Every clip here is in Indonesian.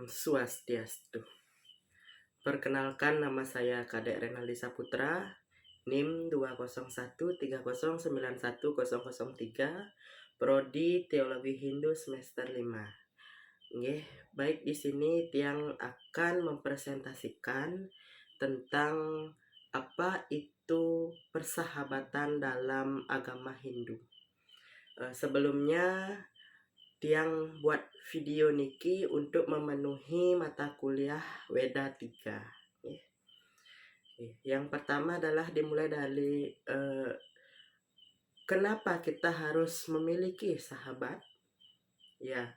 Swastiastu. Perkenalkan, nama saya Kadek Renaldi Saputra, NIM 20130911003, Prodi Teologi Hindu semester 5. Nggih, baik di sini Tiang akan mempresentasikan tentang apa itu persahabatan dalam agama Hindu. Sebelumnya Tiang buat video niki untuk memenuhi mata kuliah Weda 3. Yang pertama adalah dimulai dari kenapa kita harus memiliki sahabat. Ya,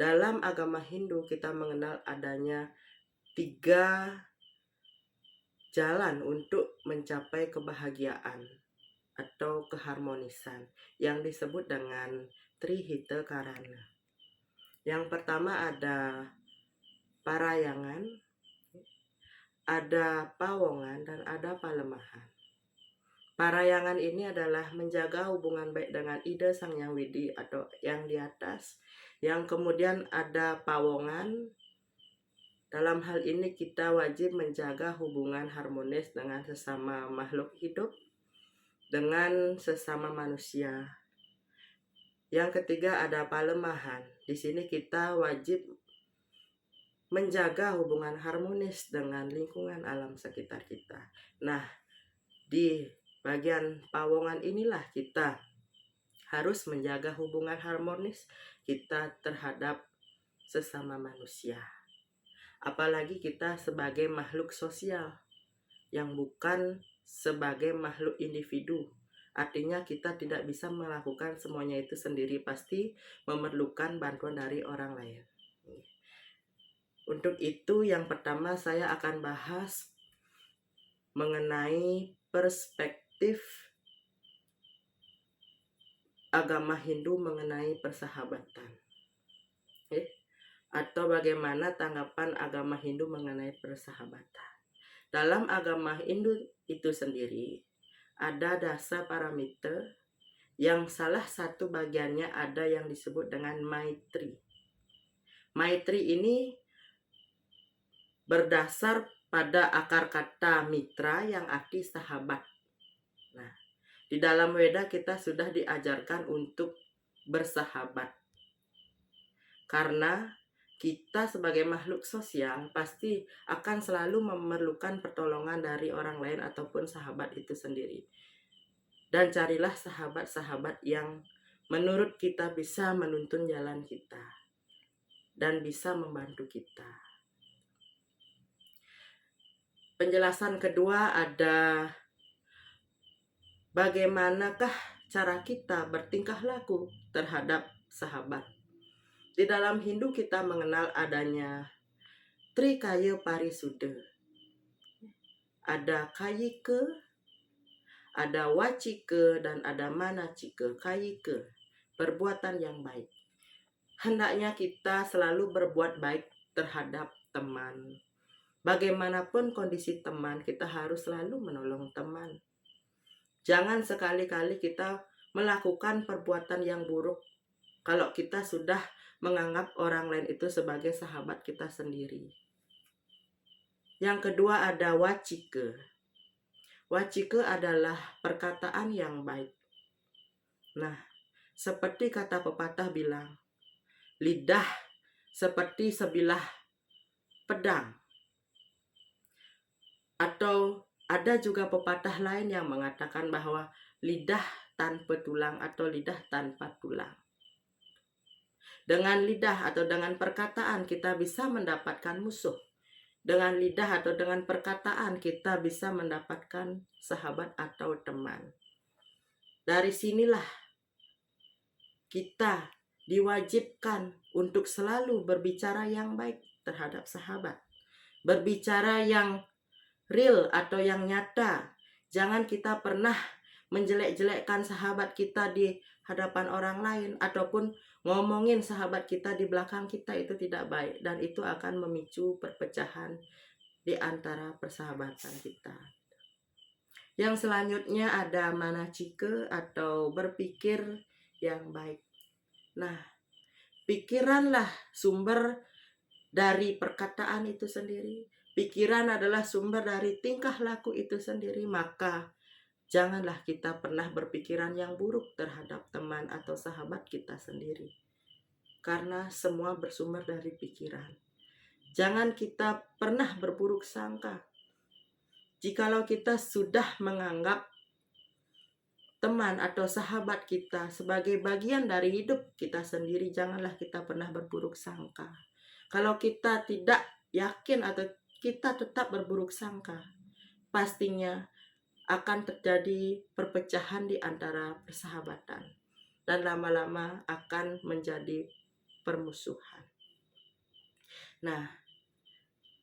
dalam agama Hindu kita mengenal adanya 3 jalan untuk mencapai kebahagiaan atau keharmonisan yang disebut dengan Trihita Karana. Yang pertama ada parayangan, ada pawongan, dan ada palemahan. Parayangan ini adalah menjaga hubungan baik dengan ide Sang Yang Widi atau yang di atas. Yang kemudian ada pawongan. Dalam hal ini kita wajib menjaga hubungan harmonis dengan sesama makhluk hidup, dengan sesama manusia. Yang ketiga ada palemahan. Di sini kita wajib menjaga hubungan harmonis dengan lingkungan alam sekitar kita. Nah, di bagian pawongan inilah kita harus menjaga hubungan harmonis kita terhadap sesama manusia. Apalagi kita sebagai makhluk sosial yang bukan sebagai makhluk individu. Artinya kita tidak bisa melakukan semuanya itu sendiri, pasti memerlukan bantuan dari orang lain. Untuk itu yang pertama saya akan bahas mengenai perspektif agama Hindu mengenai persahabatan. Atau bagaimana tanggapan agama Hindu mengenai persahabatan. Dalam agama Hindu itu sendiri ada dasa paramita yang salah satu bagiannya ada yang disebut dengan Maitri. Maitri ini berdasar pada akar kata mitra yang arti sahabat. Nah, di dalam Weda kita sudah diajarkan untuk bersahabat. Karena kita sebagai makhluk sosial pasti akan selalu memerlukan pertolongan dari orang lain ataupun sahabat itu sendiri. Dan carilah sahabat-sahabat yang menurut kita bisa menuntun jalan kita dan bisa membantu kita. Penjelasan kedua ada bagaimanakah cara kita bertingkah laku terhadap sahabat. Di dalam Hindu kita mengenal adanya Trikaya Parisuddha. Ada Kayika, ada Wacika, dan ada Manacika. Kayika, perbuatan yang baik. Hendaknya kita selalu berbuat baik terhadap teman. Bagaimanapun kondisi teman, kita harus selalu menolong teman. Jangan sekali-kali kita melakukan perbuatan yang buruk kalau kita sudah menganggap orang lain itu sebagai sahabat kita sendiri. Yang kedua ada Wacika. Wacika adalah perkataan yang baik. Nah, seperti kata pepatah bilang, lidah seperti sebilah pedang. Atau ada juga pepatah lain yang mengatakan bahwa lidah tanpa tulang atau lidah tanpa tulang. Dengan lidah atau dengan perkataan kita bisa mendapatkan musuh. Dengan lidah atau dengan perkataan kita bisa mendapatkan sahabat atau teman. Dari sinilah kita diwajibkan untuk selalu berbicara yang baik terhadap sahabat. Berbicara yang real atau yang nyata. Jangan kita pernah menjelek-jelekkan sahabat kita di hadapan orang lain ataupun ngomongin sahabat kita di belakang kita, itu tidak baik dan itu akan memicu perpecahan di antara persahabatan kita. Yang selanjutnya ada Manacika atau berpikir yang baik. Nah, pikiranlah sumber dari perkataan itu sendiri, pikiran adalah sumber dari tingkah laku itu sendiri, maka janganlah kita pernah berpikiran yang buruk terhadap teman atau sahabat kita sendiri. Karena semua bersumber dari pikiran. Jangan kita pernah berburuk sangka. Jikalau kita sudah menganggap teman atau sahabat kita sebagai bagian dari hidup kita sendiri, janganlah kita pernah berburuk sangka. Kalau kita tidak yakin atau kita tetap berburuk sangka, pastinya akan terjadi perpecahan di antara persahabatan dan lama-lama akan menjadi permusuhan. Nah,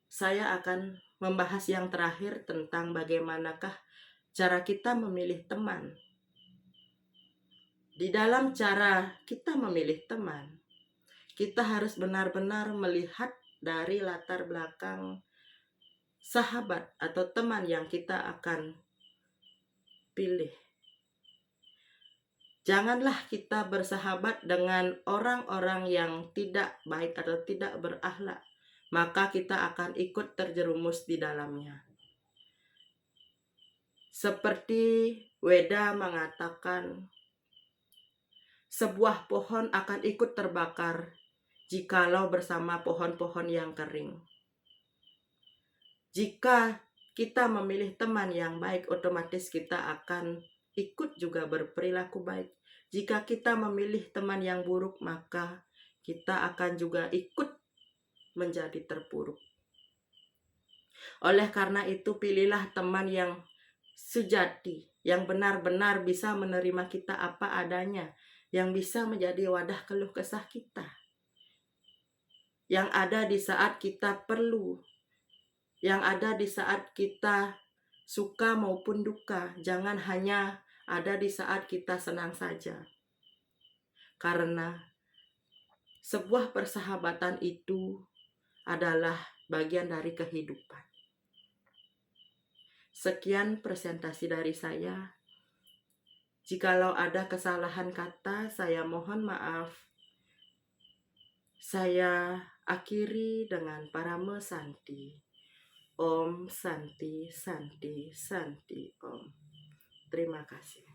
saya akan membahas yang terakhir tentang bagaimanakah cara kita memilih teman. Di dalam cara kita memilih teman, kita harus benar-benar melihat dari latar belakang sahabat atau teman yang kita akan pilih. Janganlah kita bersahabat dengan orang-orang yang tidak baik atau tidak berakhlak, maka kita akan ikut terjerumus di dalamnya. Seperti Weda mengatakan, sebuah pohon akan ikut terbakar jikalau bersama pohon-pohon yang kering. Jika kita memilih teman yang baik, otomatis kita akan ikut juga berperilaku baik. Jika kita memilih teman yang buruk, maka kita akan juga ikut menjadi terpuruk. Oleh karena itu, pilihlah teman yang sejati, yang benar-benar bisa menerima kita apa adanya, yang bisa menjadi wadah keluh kesah kita, yang ada di saat kita perlu, yang ada di saat kita suka maupun duka. Jangan hanya ada di saat kita senang saja. Karena sebuah persahabatan itu adalah bagian dari kehidupan. Sekian presentasi dari saya. Jikalau ada kesalahan kata, saya mohon maaf. Saya akhiri dengan Parama Santi. Om Santi, Santi, Santi, Om. Terima kasih.